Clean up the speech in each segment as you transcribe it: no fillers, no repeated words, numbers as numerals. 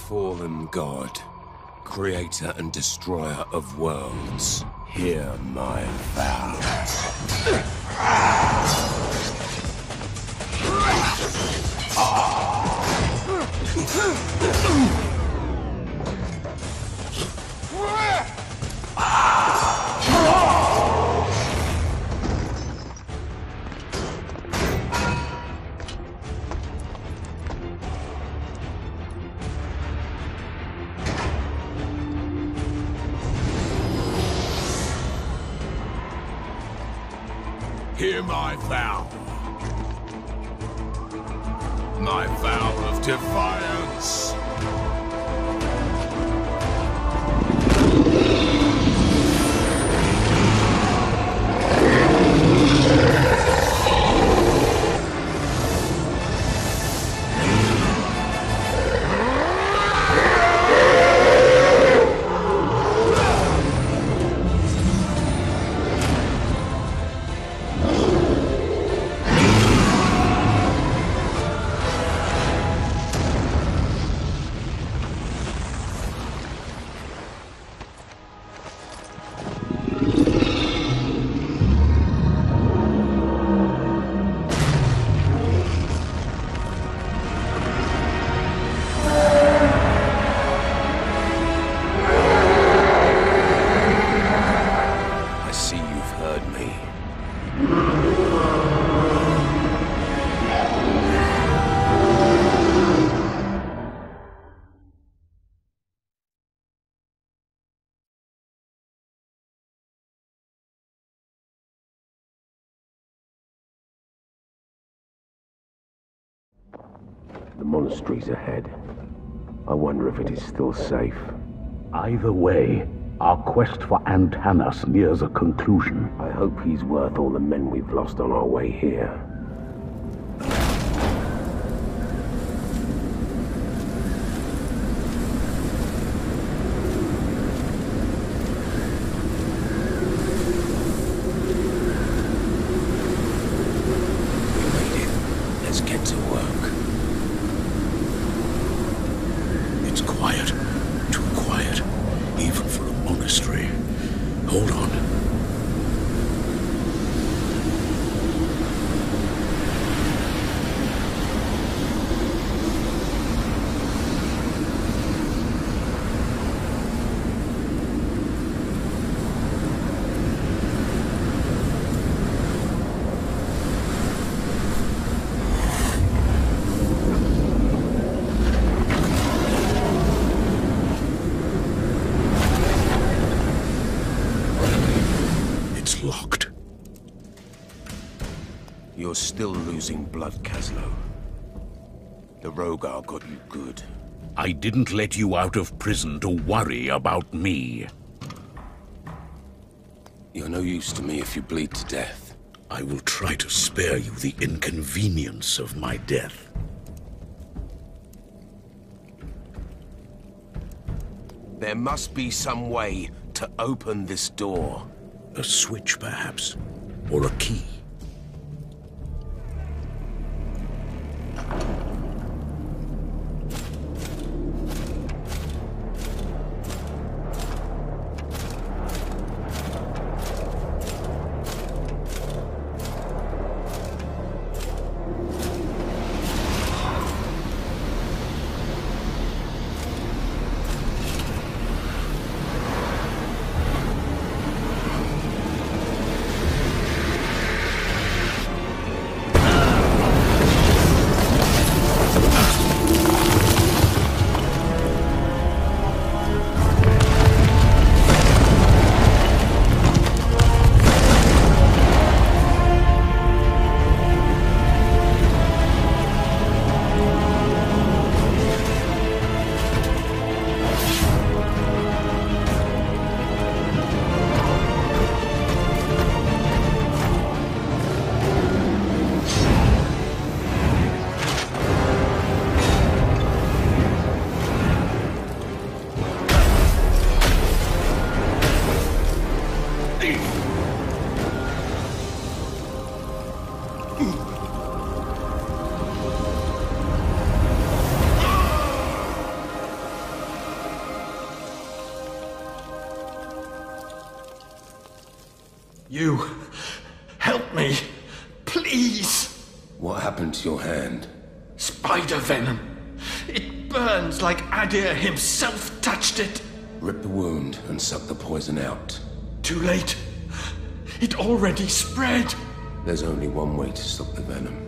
fallen god, creator and destroyer of worlds, hear my vows. Hear my vow. My vow of defiance. The monastery's ahead. I wonder if it is still safe. Either way, our quest for Antanas nears a conclusion. I hope he's worth all the men we've lost on our way here. Let's get to work. It's quiet. Too quiet. Even for a monastery. Hold on. Locked. You're still losing blood, ℱ𝒰ℒℒ. The Rogar got you good. I didn't let you out of prison to worry about me. You're no use to me if you bleed to death. I will try to spare you the inconvenience of my death. There must be some way to open this door. A switch, perhaps? Or a key? Please! What happened to your hand? Spider venom. It burns like Adir himself touched it. Rip the wound and suck the poison out. Too late. It already spread. There's only one way to stop the venom.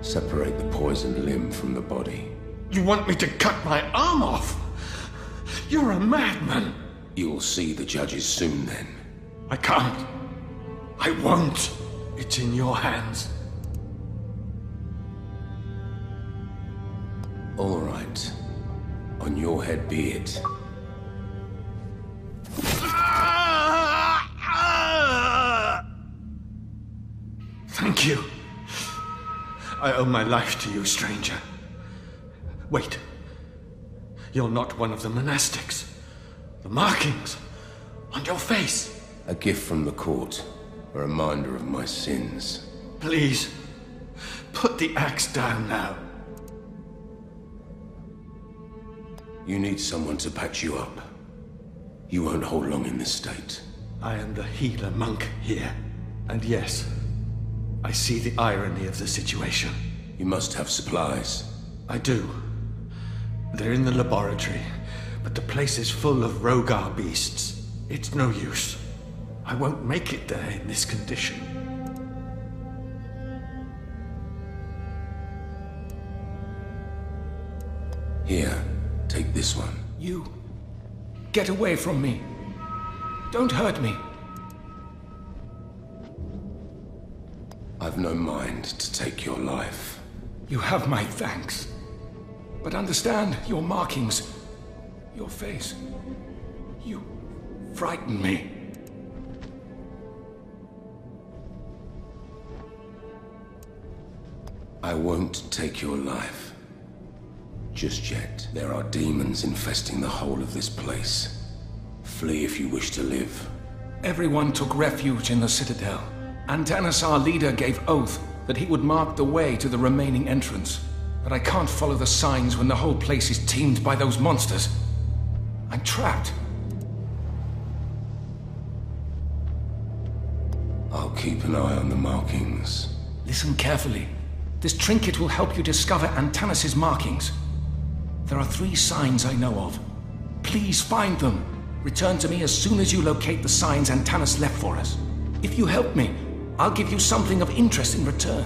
Separate the poisoned limb from the body. You want me to cut my arm off? You're a madman. You'll see the judges soon then. I can't. I won't. It's in your hands. All right. On your head be it. Thank you. I owe my life to you, stranger. Wait. You're not one of the monastics. The markings on your face. A gift from the court. A reminder of my sins. Please, put the axe down now. You need someone to patch you up. You won't hold long in this state. I am the healer monk here. And yes, I see the irony of the situation. You must have supplies. I do. They're in the laboratory, but the place is full of Rogar beasts. It's no use. I won't make it there in this condition. Here, take this one. You... get away from me. Don't hurt me. I've no mind to take your life. You have my thanks. But understand your markings, your face. You frighten me. I won't take your life. Just yet. There are demons infesting the whole of this place. Flee if you wish to live. Everyone took refuge in the Citadel. Antanas, our leader, gave oath that he would mark the way to the remaining entrance. But I can't follow the signs when the whole place is teemed by those monsters. I'm trapped. I'll keep an eye on the markings. Listen carefully. This trinket will help you discover Antanas' markings. There are 3 signs I know of. Please find them. Return to me as soon as you locate the signs Antanas left for us. If you help me, I'll give you something of interest in return.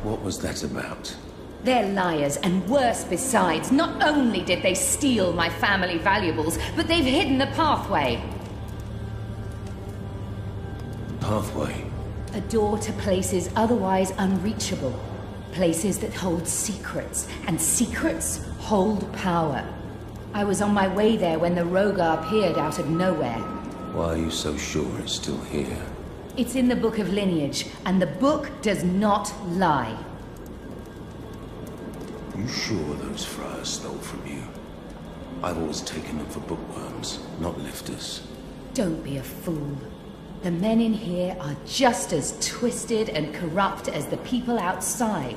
What was that about? They're liars, and worse besides. Not only did they steal my family valuables, but they've hidden the pathway. Pathway? A door to places otherwise unreachable. Places that hold secrets, and secrets hold power. I was on my way there when the Rogar appeared out of nowhere. Why are you so sure it's still here? It's in the Book of Lineage, and the book does not lie. You sure those friars stole from you? I've always taken them for bookworms, not lifters. Don't be a fool. The men in here are just as twisted and corrupt as the people outside.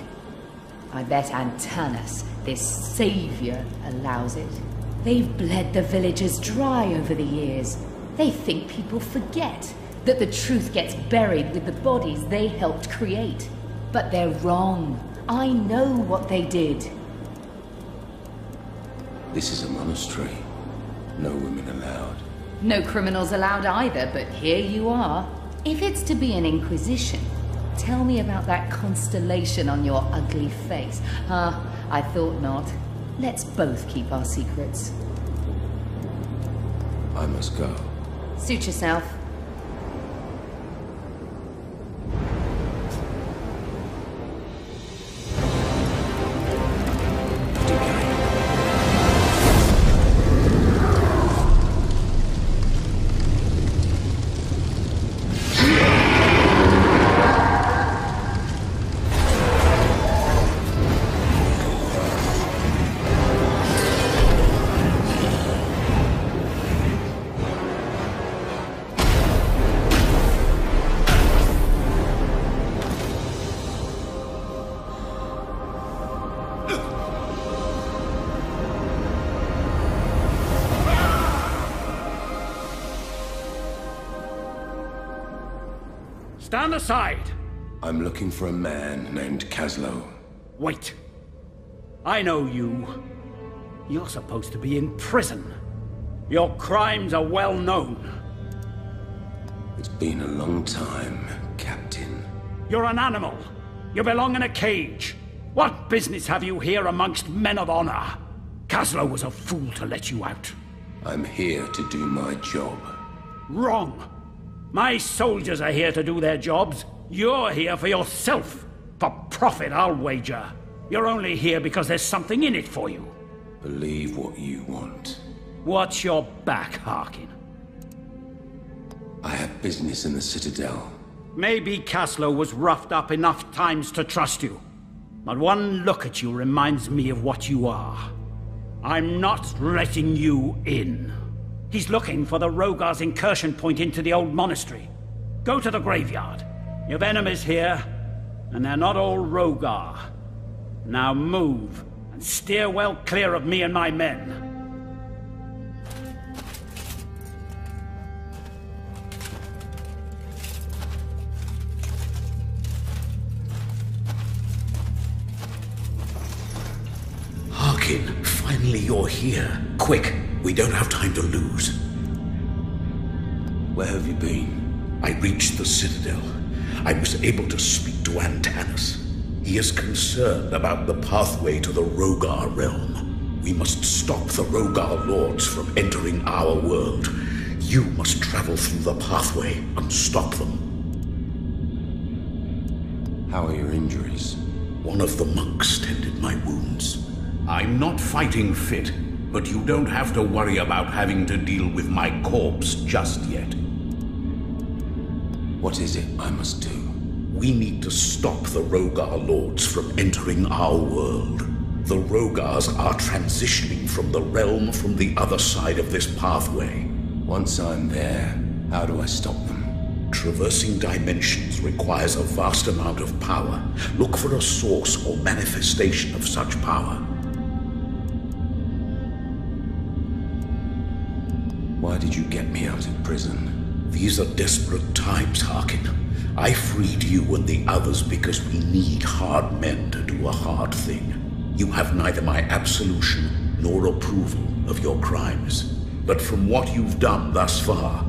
I bet Antanas, this savior, allows it. They've bled the villagers dry over the years. They think people forget that the truth gets buried with the bodies they helped create. But they're wrong. I know what they did. This is a monastery. No women allowed. No criminals allowed either, but here you are. If it's to be an inquisition, tell me about that constellation on your ugly face. I thought not. Let's both keep our secrets. I must go. Suit yourself. stand aside! I'm looking for a man named ℱ𝒰ℒ. Wait. I know you. You're supposed to be in prison. Your crimes are well known. It's been a long time, Captain. You're an animal. You belong in a cage. What business have you here amongst men of honor? ℱ𝒰ℒ was a fool to let you out. I'm here to do my job. Wrong. My soldiers are here to do their jobs. You're here for yourself. For profit, I'll wager. You're only here because there's something in it for you. Believe what you want. Watch your back, Harkin. I have business in the Citadel. Maybe ℱ𝒰ℒ was roughed up enough times to trust you. But one look at you reminds me of what you are. I'm not letting you in. He's looking for the Rhogar's incursion point into the old monastery. Go to the graveyard. You've enemies here, and they're not all Rhogar. Now move, and steer well clear of me and my men. Harkin, finally you're here. Quick, we don't have time to lose. Where have you been? I reached the Citadel. I was able to speak to Antanas. He is concerned about the pathway to the Rhogar realm. We must stop the Rhogar lords from entering our world. You must travel through the pathway and stop them. How are your injuries? One of the monks tended my wounds. I'm not fighting fit, but you don't have to worry about having to deal with my corpse just yet. What is it I must do? We need to stop the Rhogar lords from entering our world. The Rhogars are transitioning from the realm from the other side of this pathway. Once I'm there, how do I stop them? Traversing dimensions requires a vast amount of power. Look for a source or manifestation of such power. Why did you get me out of prison? These are desperate times, Harkin. I freed you and the others because we need hard men to do a hard thing. You have neither my absolution nor approval of your crimes. But from what you've done thus far,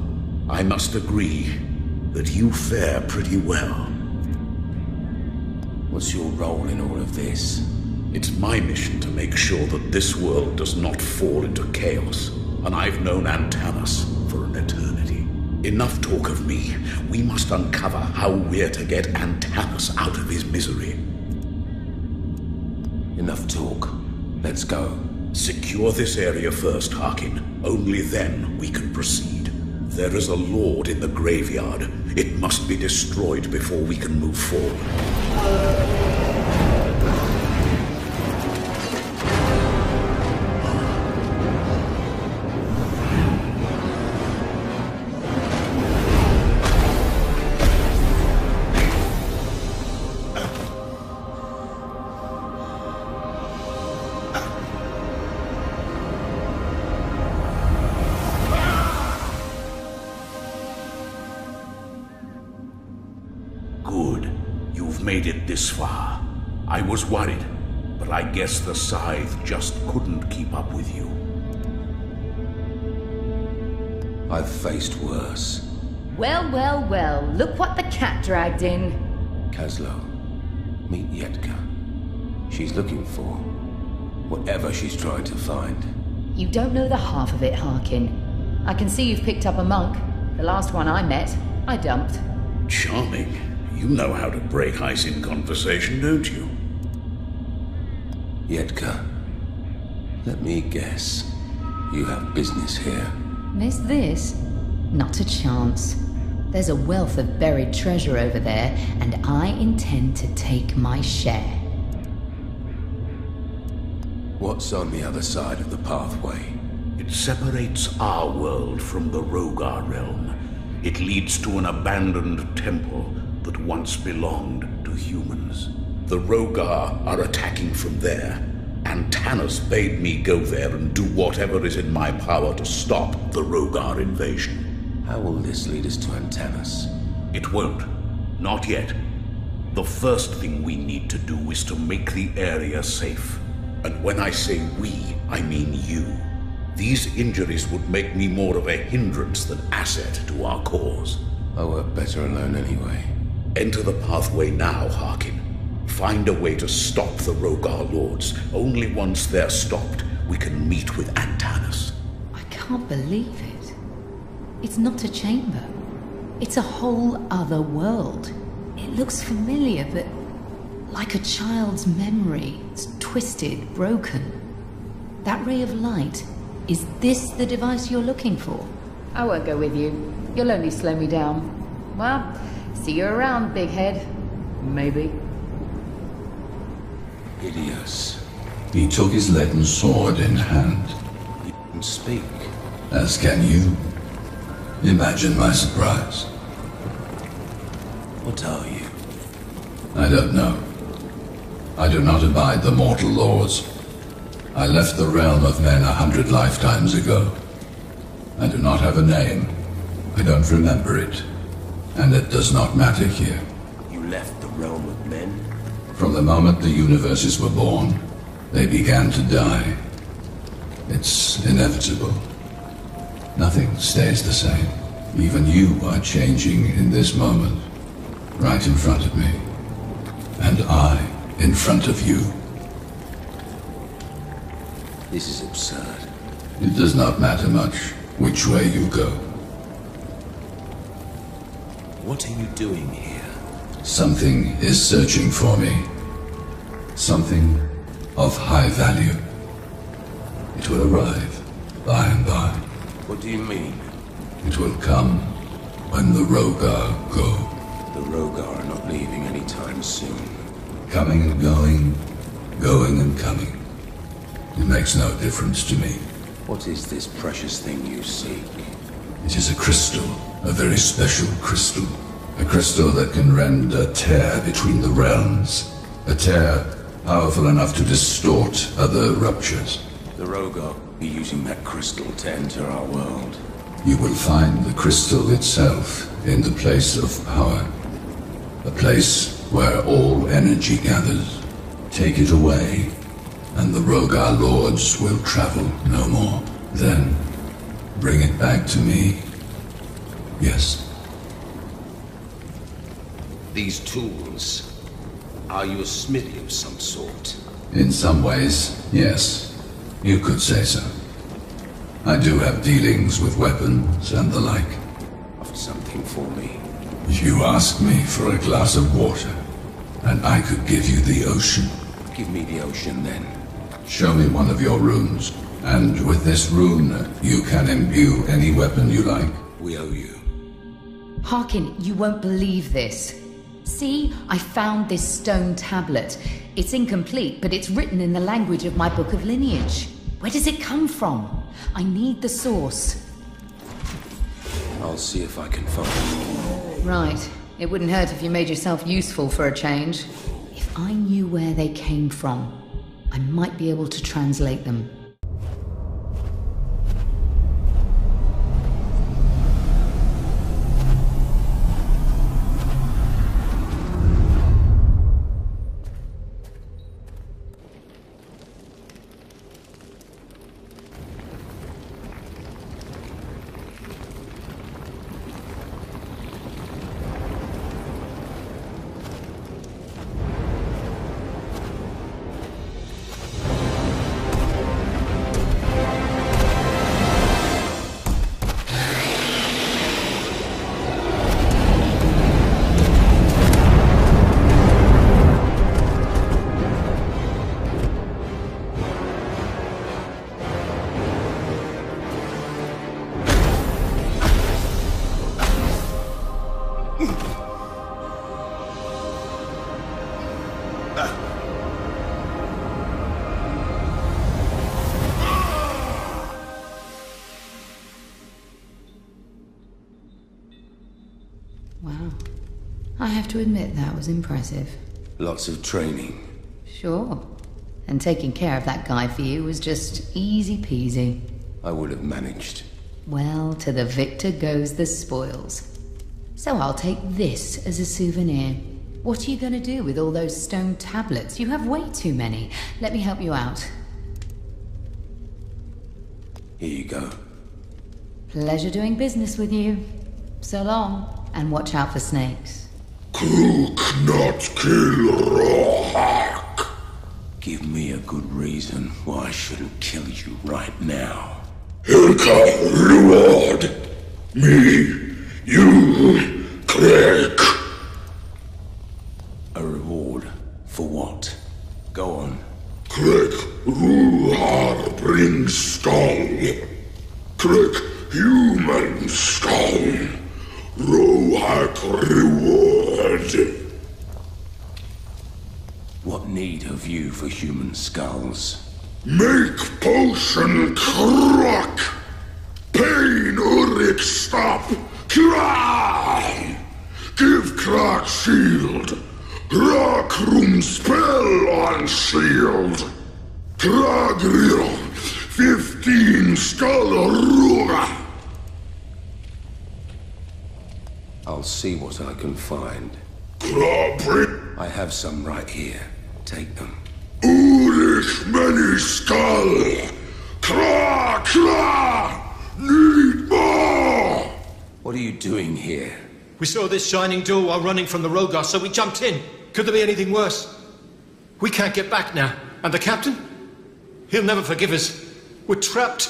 I must agree that you fare pretty well. What's your role in all of this? It's my mission to make sure that this world does not fall into chaos, and I've known Antanas for an eternity. Enough talk of me. We must uncover how we're to get Antanas out of his misery. Enough talk. Let's go. Secure this area first, Harkin. Only then we can proceed. There is a lord in the graveyard. It must be destroyed before we can move forward. Good. You've made it this far. I was worried, but I guess the scythe just couldn't keep up with you. I've faced worse. Well, well, well, look what the cat dragged in. ℱ𝒰ℒ, meet ℱ𝒰ℒ. She's looking for whatever she's trying to find. You don't know the half of it, Harkin. I can see you've picked up a monk. The last one I met, I dumped. Charming. You know how to break ice in conversation, don't you? ℱ𝒰ℒ, let me guess. You have business here. Miss this? Not a chance. There's a wealth of buried treasure over there, and I intend to take my share. What's on the other side of the pathway? It separates our world from the Rhogar realm. It leads to an abandoned temple that once belonged to humans. The Rhogar are attacking from there. Antanas bade me go there and do whatever is in my power to stop the Rhogar invasion. How will this lead us to Antanas? It won't. Not yet. The first thing we need to do is to make the area safe. And when I say we, I mean you. These injuries would make me more of a hindrance than asset to our cause. I work better alone anyway. Enter the pathway now, Harkin. Find a way to stop the Rogar Lords. Only once they're stopped, we can meet with Antanas. I can't believe it. It's not a chamber. It's a whole other world. It looks familiar, but like a child's memory. It's twisted, broken. That ray of light, is this the device you're looking for? I won't go with you. You'll only slow me down. Well, see you around, big head. Maybe. Hideous. He took his leaden sword in hand. He can speak. As can you. Imagine my surprise. What are you? I don't know. I do not abide the mortal laws. I left the realm of men 100 lifetimes ago. I do not have a name. I don't remember it. And it does not matter here. You left the realm of men? From the moment the universes were born, they began to die. It's inevitable. Nothing stays the same. Even you are changing in this moment, right in front of me. And I in front of you. This is absurd. It does not matter much which way you go. What are you doing here? Something is searching for me. Something of high value. It will arrive by and by. What do you mean? It will come when the Rogar go. The Rogar are not leaving anytime soon. Coming and going, going and coming. It makes no difference to me. What is this precious thing you seek? It is a crystal, a very special crystal. A crystal that can rend a tear between the realms. A tear powerful enough to distort other ruptures. The Rogar be using that crystal to enter our world. You will find the crystal itself in the place of power. A place where all energy gathers. Take it away, and the Rogar Lords will travel no more. Then, bring it back to me. Yes. These tools, are you a smithy of some sort? In some ways, yes. You could say so. I do have dealings with weapons and the like. Have something for me. You asked me for a glass of water, and I could give you the ocean. Give me the ocean then. Show me one of your runes, and with this rune, you can imbue any weapon you like. We owe you. Harkin, you won't believe this. See, I found this stone tablet. It's incomplete, but it's written in the language of my book of lineage. Where does it come from? I need the source. I'll see if I can find it. Right. It wouldn't hurt if you made yourself useful for a change. If I knew where they came from, I might be able to translate them. Wow. I have to admit that was impressive. Lots of training. Sure. And taking care of that guy for you was just easy peasy. I would have managed. Well, to the victor goes the spoils. So I'll take this as a souvenir. What are you going to do with all those stone tablets? You have way too many. Let me help you out. Here you go. Pleasure doing business with you. So long, and watch out for snakes. Cook not kill Rohak. Give me a good reason why I shouldn't kill you right now. Hilka reward. Me, you, Craig. A reward? For what? Go on. Craig Ruhar brings skull. Craig human skull. Rohak reward. What need have you for human skulls? Make potion crack. Pain Urik stop. Cry. Give crack shield. Crack room spell on shield. Kragriel 15 skull ruga. I'll see what I can find. Krabri. I have some right here. Take them. Urik many skull. Kra. Need more. What are you doing here? We saw this shining door while running from the Rogar, so we jumped in. Could there be anything worse? We can't get back now. And the captain? He'll never forgive us. We're trapped.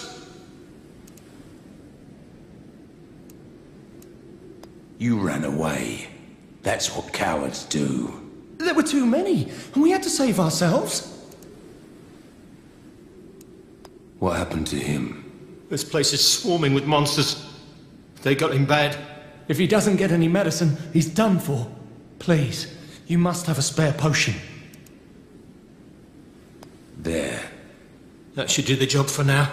You ran away. That's what cowards do. There were too many, and we had to save ourselves. What happened to him? This place is swarming with monsters. They got him bad. If he doesn't get any medicine, he's done for. Please, you must have a spare potion. There. That should do the job for now.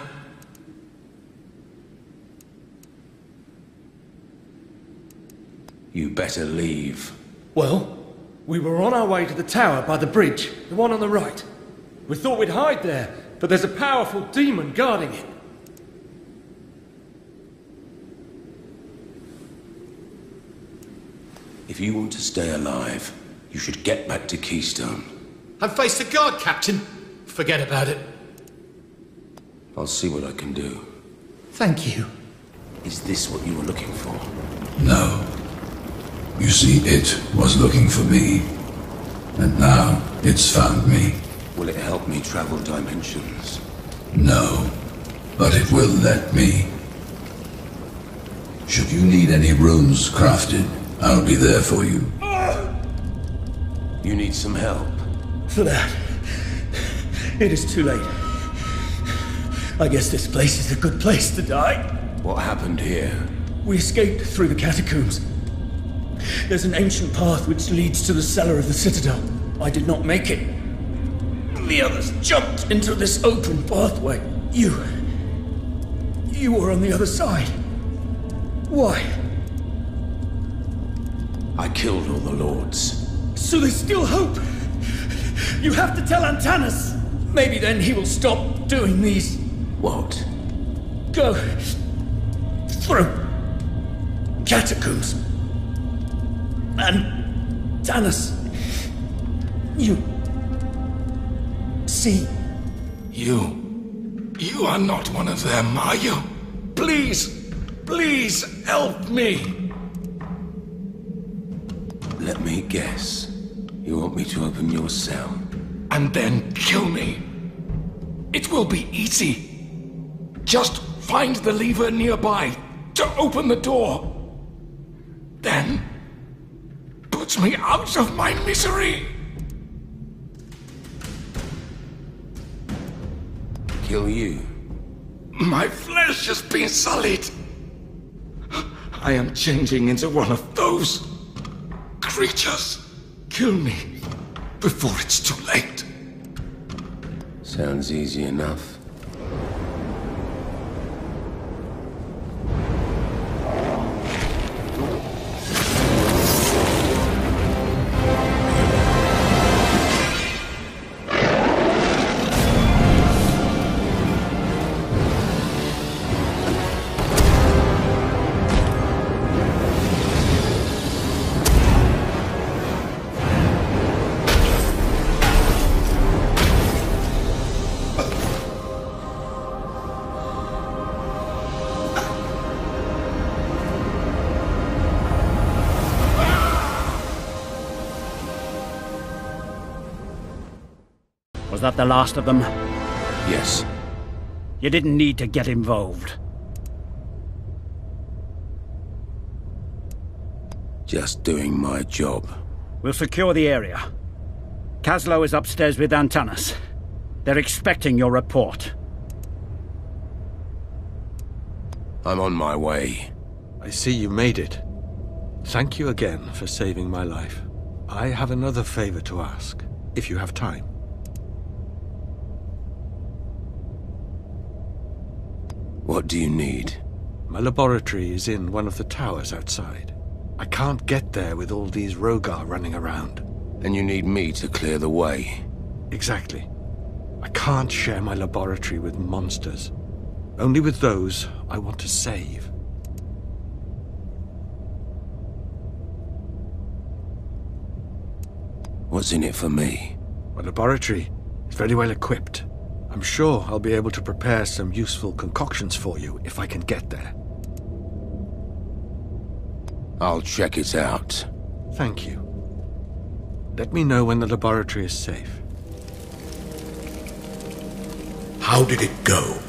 You better leave. Well, we were on our way to the tower by the bridge, the one on the right. We thought we'd hide there, but there's a powerful demon guarding it. If you want to stay alive, you should get back to Keystone. And face the guard, Captain. Forget about it. I'll see what I can do. Thank you. Is this what you were looking for? No. You see, it was looking for me. And now it's found me. Will it help me travel dimensions? No. But it will let me. Should you need any runes crafted, I'll be there for you. You need some help? For that, it is too late. I guess this place is a good place to die. What happened here? We escaped through the catacombs. There's an ancient path which leads to the cellar of the Citadel. I did not make it. The others jumped into this open pathway. You were on the other side. Why? I killed all the lords. So there's still hope. You have to tell Antanas. Maybe then he will stop doing these. What? Go through catacombs. And Tanis, you see. You are not one of them, are you? Please help me. Let me guess. You want me to open your cell? And then kill me. It will be easy. Just find the lever nearby to open the door. Then put me out of my misery. Kill you? My flesh has been sullied. I am changing into one of those creatures. Kill me before it's too late. Sounds easy enough. Was that the last of them? Yes. You didn't need to get involved. Just doing my job. We'll secure the area. ℱ𝒰ℒℒ is upstairs with Antanas. They're expecting your report. I'm on my way. I see you made it. Thank you again for saving my life. I have another favor to ask, if you have time. What do you need? My laboratory is in one of the towers outside. I can't get there with all these Rhogar running around. And you need me to clear the way? Exactly. I can't share my laboratory with monsters. Only with those I want to save. What's in it for me? My laboratory is very well equipped. I'm sure I'll be able to prepare some useful concoctions for you if I can get there. I'll check it out. Thank you. Let me know when the laboratory is safe. How did it go?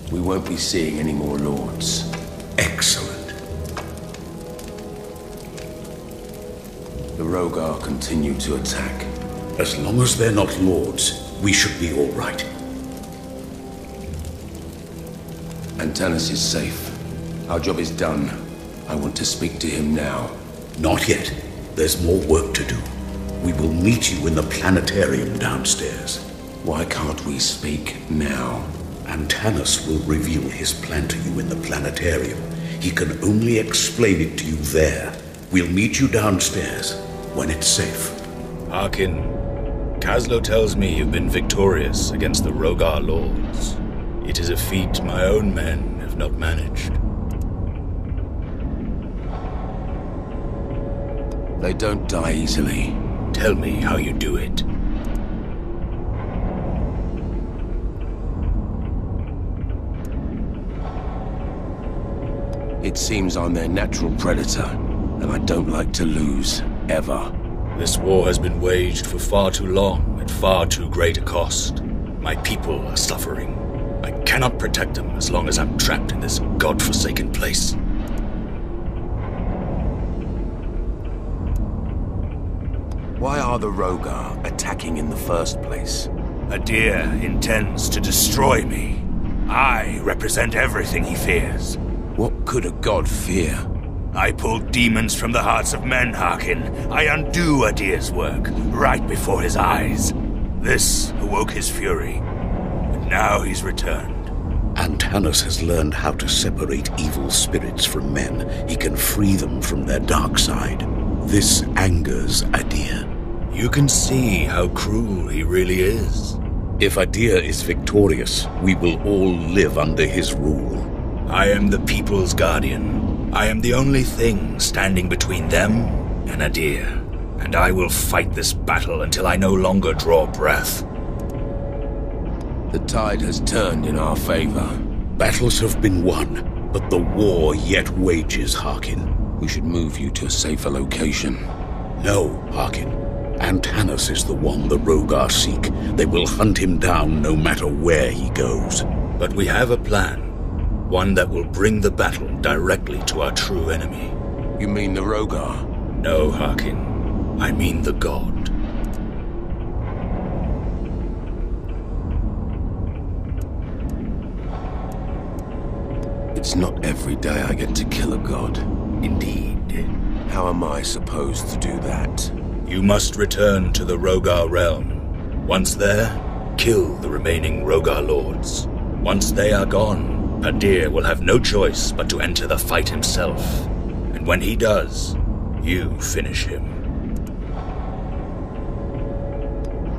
We won't be seeing any more lords. Excellent. The Rhogar continue to attack. As long as they're not lords, we should be all right. Antanas is safe. Our job is done. I want to speak to him now. Not yet. There's more work to do. We will meet you in the planetarium downstairs. Why can't we speak now? Antanas will reveal his plan to you in the planetarium. He can only explain it to you there. We'll meet you downstairs when it's safe. Harkin, ℱ𝒰ℒℒ tells me you've been victorious against the Rhogar lords. It is a feat my own men have not managed. They don't die easily. Tell me how you do it. It seems I'm their natural predator, and I don't like to lose, ever. This war has been waged for far too long, at far too great a cost. My people are suffering. I cannot protect them as long as I'm trapped in this godforsaken place. Why are the Rhogar attacking in the first place? ℱ𝒰ℒℒ intends to destroy me. I represent everything he fears. What could a god fear? I pull demons from the hearts of men, Harkin. I undo ℱ𝒰ℒℒ's work, right before his eyes. This awoke his fury, but now he's returned. Antanas has learned how to separate evil spirits from men. He can free them from their dark side. This angers ℱ𝒰ℒ. You can see how cruel he really is. If ℱ𝒰ℒ is victorious, we will all live under his rule. I am the people's guardian. I am the only thing standing between them and ℱ𝒰ℒ. And I will fight this battle until I no longer draw breath. The tide has turned in our favor. Battles have been won, but the war yet wages, Harkin. We should move you to a safer location. No, Harkin. Antanas is the one the Rhogar seek. They will hunt him down no matter where he goes. But we have a plan. One that will bring the battle directly to our true enemy. You mean the Rhogar? No, Harkin. I mean the god. It's not every day I get to kill a god. Indeed. How am I supposed to do that? You must return to the Rhogar realm. Once there, kill the remaining Rhogar lords. Once they are gone, ℱ𝒰ℒ will have no choice but to enter the fight himself. And when he does, you finish him.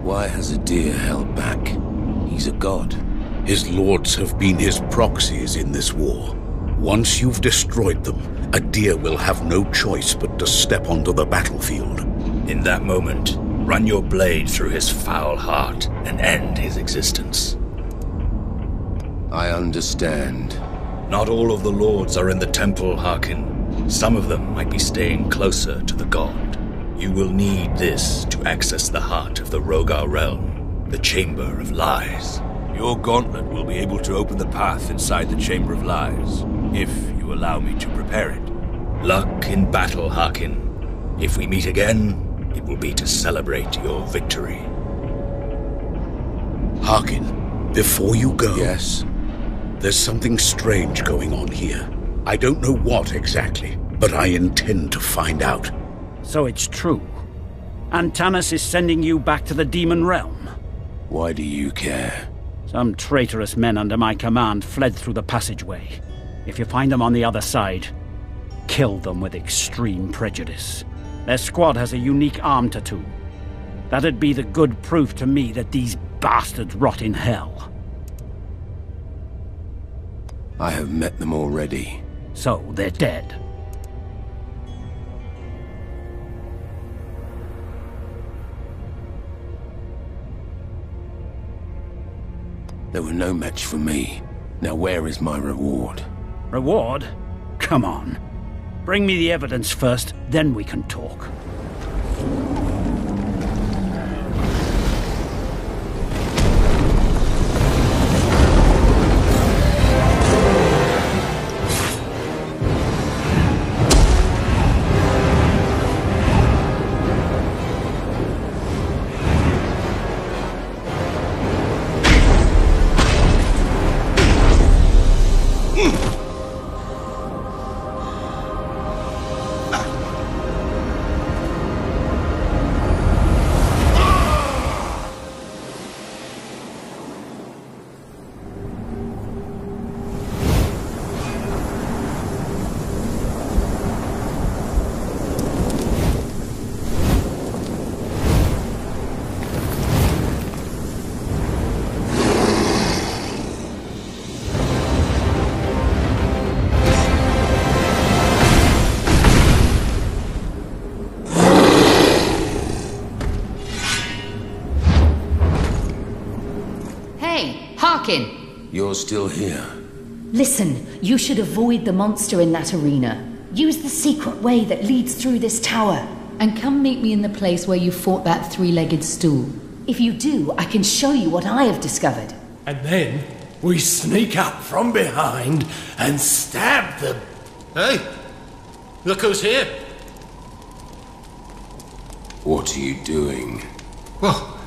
Why has ℱ𝒰ℒ held back? He's a god. His lords have been his proxies in this war. Once you've destroyed them, ℱ𝒰ℒ will have no choice but to step onto the battlefield. In that moment, run your blade through his foul heart and end his existence. I understand. Not all of the lords are in the temple, Harkin. Some of them might be staying closer to the god. You will need this to access the heart of the Rhogar realm. The Chamber of Lies. Your gauntlet will be able to open the path inside the Chamber of Lies, if you allow me to prepare it. Luck in battle, Harkin. If we meet again, it will be to celebrate your victory. Harkin, before you go... Yes? There's something strange going on here. I don't know what exactly, but I intend to find out. So it's true. Antanas is sending you back to the demon realm. Why do you care? Some traitorous men under my command fled through the passageway. If you find them on the other side, kill them with extreme prejudice. Their squad has a unique arm tattoo. That'd be the good proof to me that these bastards rot in hell. I have met them already. So they're dead. They were no match for me. Now where is my reward? Reward? Come on. Bring me the evidence first, then we can talk. You're still here. Listen, you should avoid the monster in that arena. Use the secret way that leads through this tower. And come meet me in the place where you fought that three-legged stool. If you do, I can show you what I have discovered. And then we sneak up from behind and stab them. Hey, look who's here. What are you doing? Well,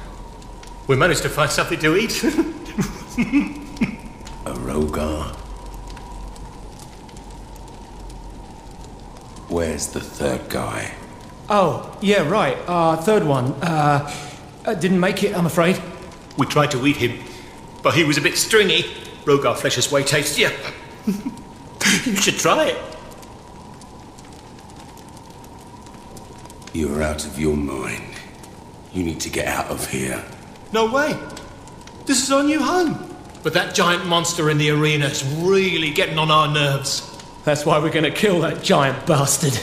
we managed to find something to eat. A Rogar? Where's the third guy? Oh, yeah, right. Third one. Didn't make it, I'm afraid. We tried to eat him, but he was a bit stringy. Rogar flesh is way tastier. You should try it. You're out of your mind. You need to get out of here. No way. This is our new home. But that giant monster in the arena is really getting on our nerves. That's why we're gonna kill that giant bastard.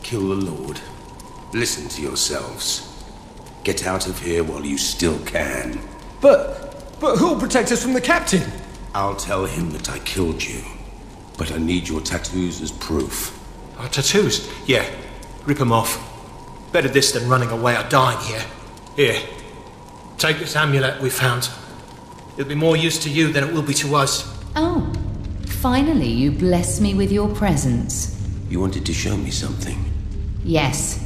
Kill the Lord. Listen to yourselves. Get out of here while you still can. But who'll protect us from the captain? I'll tell him that I killed you. But I need your tattoos as proof. Our tattoos? Yeah. Rip them off. Better this than running away or dying here. Here. Take this amulet we found. It'll be more use to you than it will be to us. Oh. Finally, you bless me with your presence. You wanted to show me something? Yes.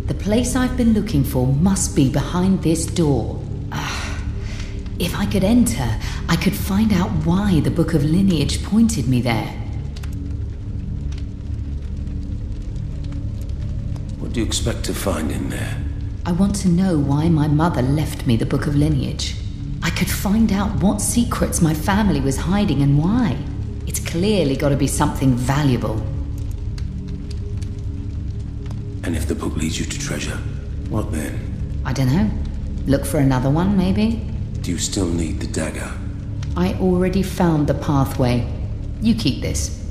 The place I've been looking for must be behind this door. If I could enter, I could find out why the Book of Lineage pointed me there. What do you expect to find in there? I want to know why my mother left me the Book of Lineage. I could find out what secrets my family was hiding and why. It's clearly got to be something valuable. And if the book leads you to treasure, what then? I don't know. Look for another one, maybe? Do you still need the dagger? I already found the pathway. You keep this.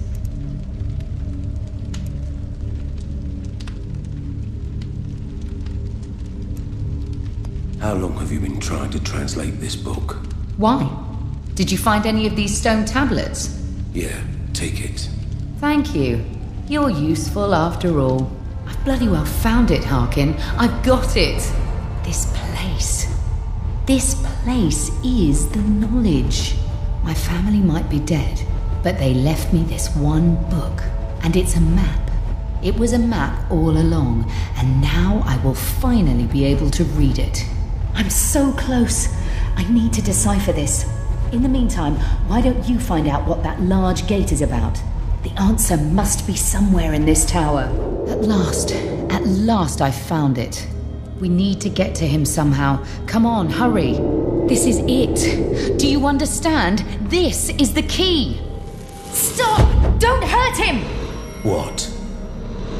How long have you been trying to translate this book? Why? Did you find any of these stone tablets? Yeah, take it. Thank you. You're useful after all. I've bloody well found it, Harkin. I've got it. This place is the knowledge. My family might be dead, but they left me this one book, and it's a map. It was a map all along, and now I will finally be able to read it. I'm so close. I need to decipher this. In the meantime, why don't you find out what that large gate is about? The answer must be somewhere in this tower. At last I've found it. We need to get to him somehow. Come on, hurry. This is it. Do you understand? This is the key. Stop! Don't hurt him! What?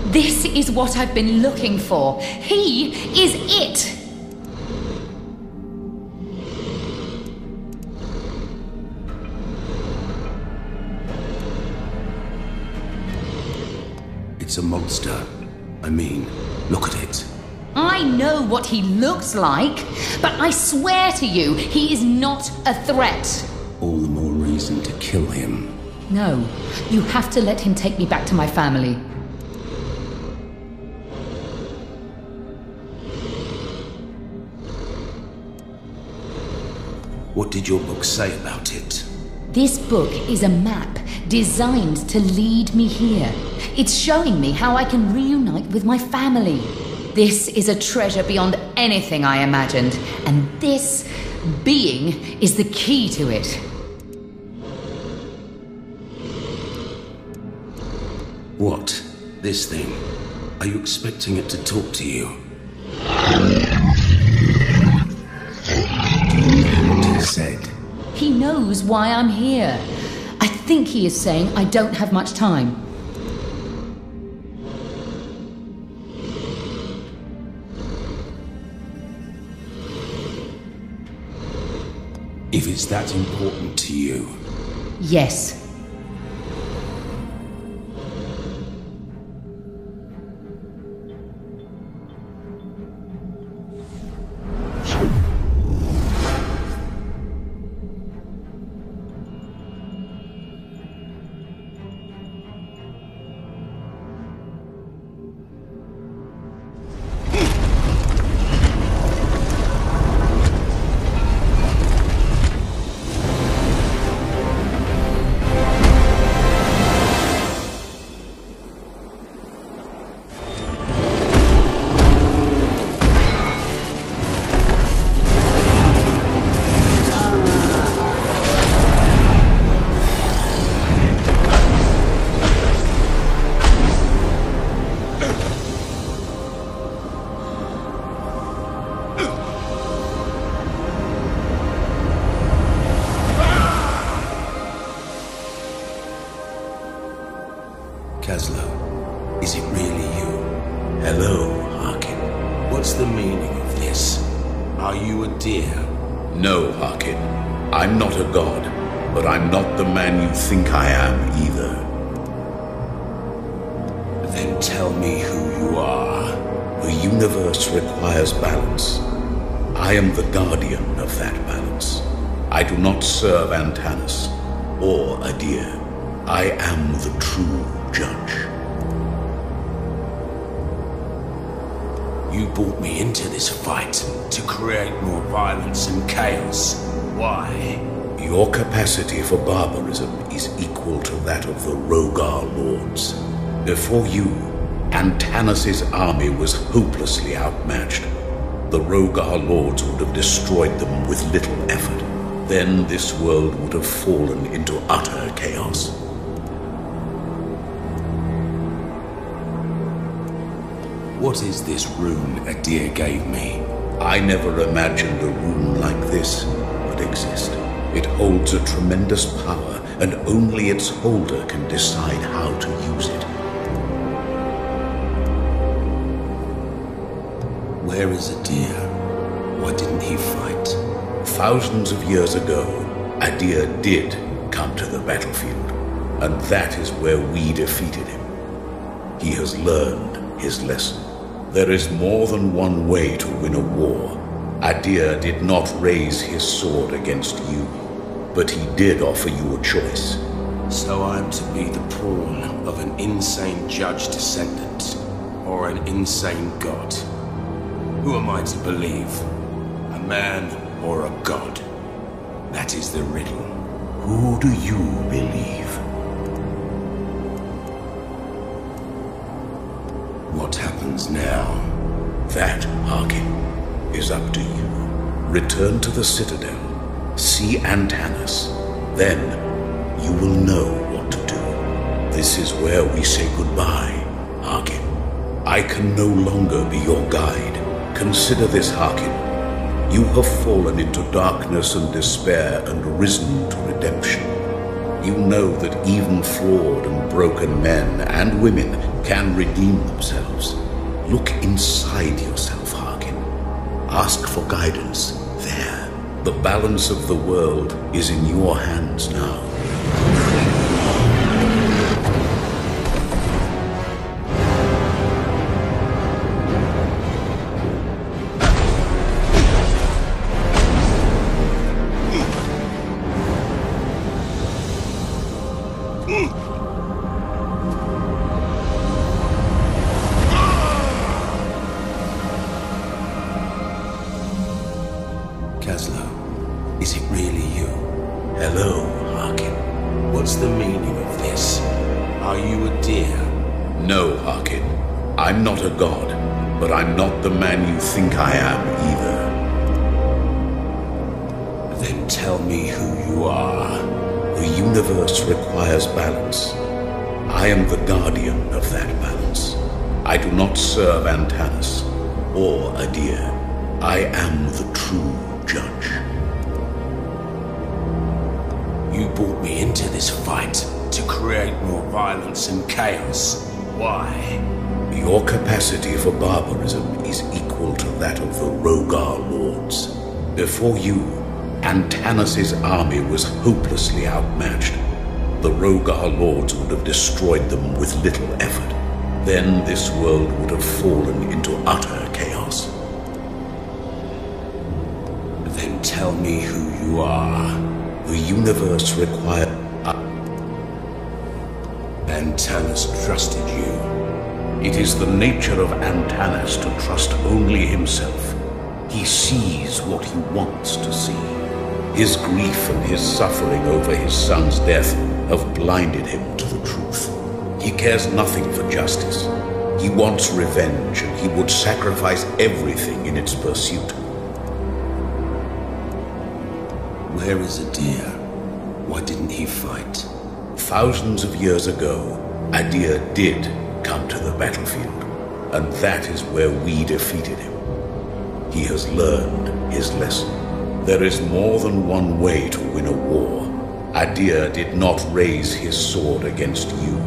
This is what I've been looking for. He is it! It's a monster. I mean, look at it. I know what he looks like, but I swear to you, he is not a threat. All the more reason to kill him. No, you have to let him take me back to my family. What did your book say about it? This book is a map designed to lead me here. It's showing me how I can reunite with my family. This is a treasure beyond anything I imagined, and this being is the key to it. What? This thing? Are you expecting it to talk to you? Do you know what he said? He knows why I'm here. I think he is saying I don't have much time. If it's that important to you. Yes. ℱ𝒰ℒℒ, is it really you? Hello, Harkin. What's the meaning of this? Are you a deer? No, Harkin. I'm not a god, but I'm not the man you think I am either. Then tell me who you are. The universe requires balance. I am the guardian of that balance. I do not serve Antanas or Adir. I am the true judge. You brought me into this fight to create more violence and chaos. Why? Your capacity for barbarism is equal to that of the Rhogar Lords. Before you, Antanas' army was hopelessly outmatched. The Rhogar Lords would have destroyed them with little effort. Then this world would have fallen into utter chaos. What is this rune Adir gave me? I never imagined a rune like this would exist. It holds a tremendous power, and only its holder can decide how to use it. Where is Adir? Why didn't he fight? Thousands of years ago, Adir did come to the battlefield, and that is where we defeated him. He has learned his lesson. There is more than one way to win a war. Adir did not raise his sword against you, but he did offer you a choice. So I'm to be the pawn of an insane judge descendant, or an insane god? Who am I to believe? A man or a god? That is the riddle. Who do you believe? What happens now? That, Harkin, is up to you. Return to the Citadel. See Antanas. Then you will know what to do. This is where we say goodbye, Harkin. I can no longer be your guide. Consider this, Harkin. You have fallen into darkness and despair and risen to redemption. You know that even flawed and broken men and women can redeem themselves. Look inside yourself, Harkin. Ask for guidance there. The balance of the world is in your hands now. ℱ𝒰ℒℒ, is it really you? Hello, Harkin. What's the meaning of this? Are you a deer? No, Harkin. I'm not a god, but I'm not the man you think I am either. Then tell me who you are. The universe requires balance. I am the guardian of that balance. I do not serve Antanas or Adir. I am the true judge. You brought me into this fight to create more violence and chaos. Why? Your capacity for barbarism is equal to that of the Rhogar Lords. Before you, Antanas' army was hopelessly outmatched. The Rhogar Lords would have destroyed them with little effort. Then this world would have fallen into utter chaos. Then tell me who you are. The universe requires... Antanas trusted you. It is the nature of Antanas to trust only himself. He sees what he wants to see. His grief and his suffering over his son's death have blinded him to the truth. He cares nothing for justice. He wants revenge, and he would sacrifice everything in its pursuit. Where is Adir? Why didn't he fight? Thousands of years ago, Adir did come to the battlefield, and that is where we defeated him. He has learned his lesson. There is more than one way to win a war. Adir did not raise his sword against you,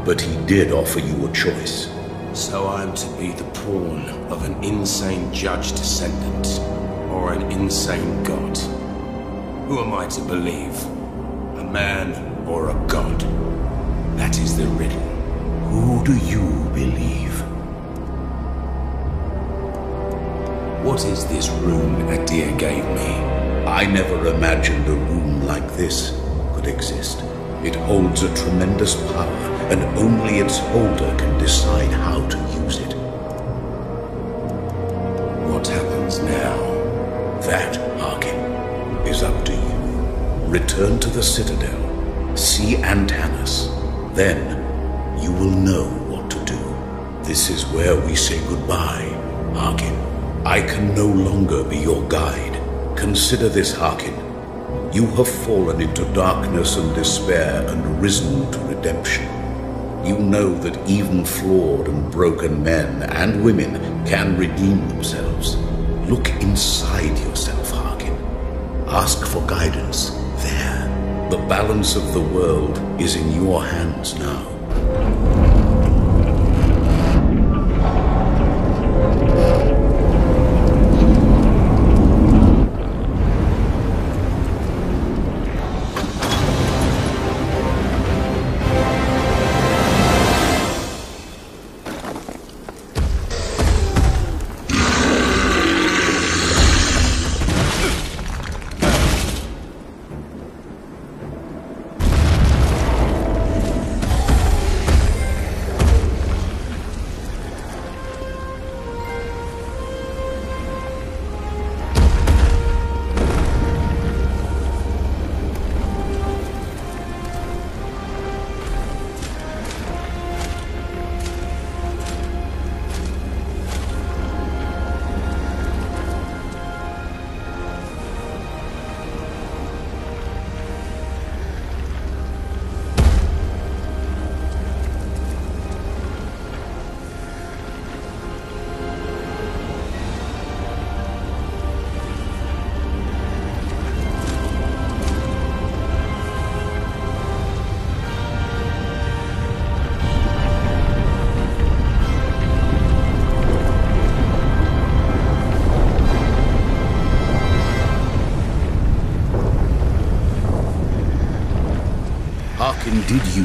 but he did offer you a choice. So I'm to be the pawn of an insane judge descendant, or an insane god? Who am I to believe? A man or a god? That is the riddle. Who do you believe? What is this room Adir gave me? I never imagined a room like this could exist. It holds a tremendous power, and only its holder can decide how to use it. What happens now? That, Harkin, is up to you. Return to the Citadel. See Antanas. Then you will know what to do. This is where we say goodbye, Harkin. I can no longer be your guide. Consider this, Harkin. You have fallen into darkness and despair and risen to redemption. You know that even flawed and broken men and women can redeem themselves. Look inside yourself, Harkin. Ask for guidance there. The balance of the world is in your hands now.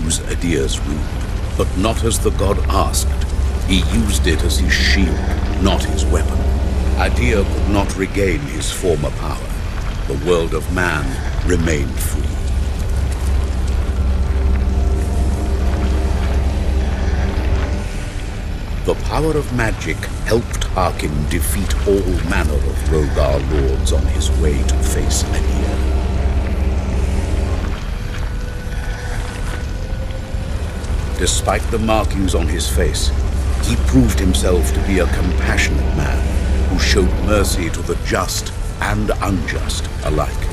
use Adir's rune, but not as the god asked. He used it as his shield, not his weapon. Adir could not regain his former power. The world of man remained free. The power of magic helped ℱ𝒰ℒ defeat all manner of Rhogar lords on his way to face Adir. Despite the markings on his face, he proved himself to be a compassionate man who showed mercy to the just and unjust alike.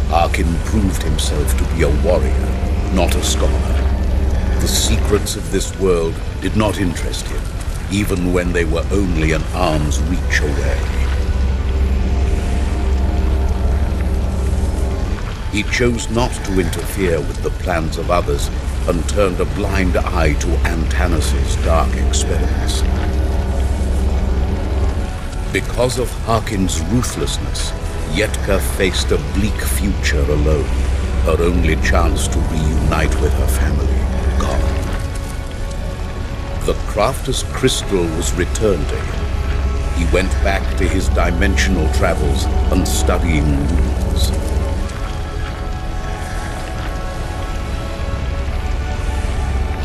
ℱ𝒰ℒ proved himself to be a warrior, not a scholar. The secrets of this world did not interest him, even when they were only an arm's reach away. He chose not to interfere with the plans of others and turned a blind eye to Antanas' dark experiments. Because of ℱ𝒰ℒ's ruthlessness, Yetka faced a bleak future alone, her only chance to reunite with her family, gone. The crafter's crystal was returned to him. He went back to his dimensional travels and studying runes.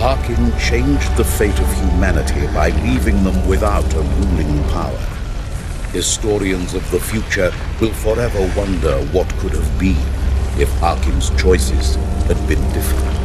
ℱ𝒰ℒ changed the fate of humanity by leaving them without a ruling power. Historians of the future will forever wonder what could have been if ℱ𝒰ℒ's choices had been different.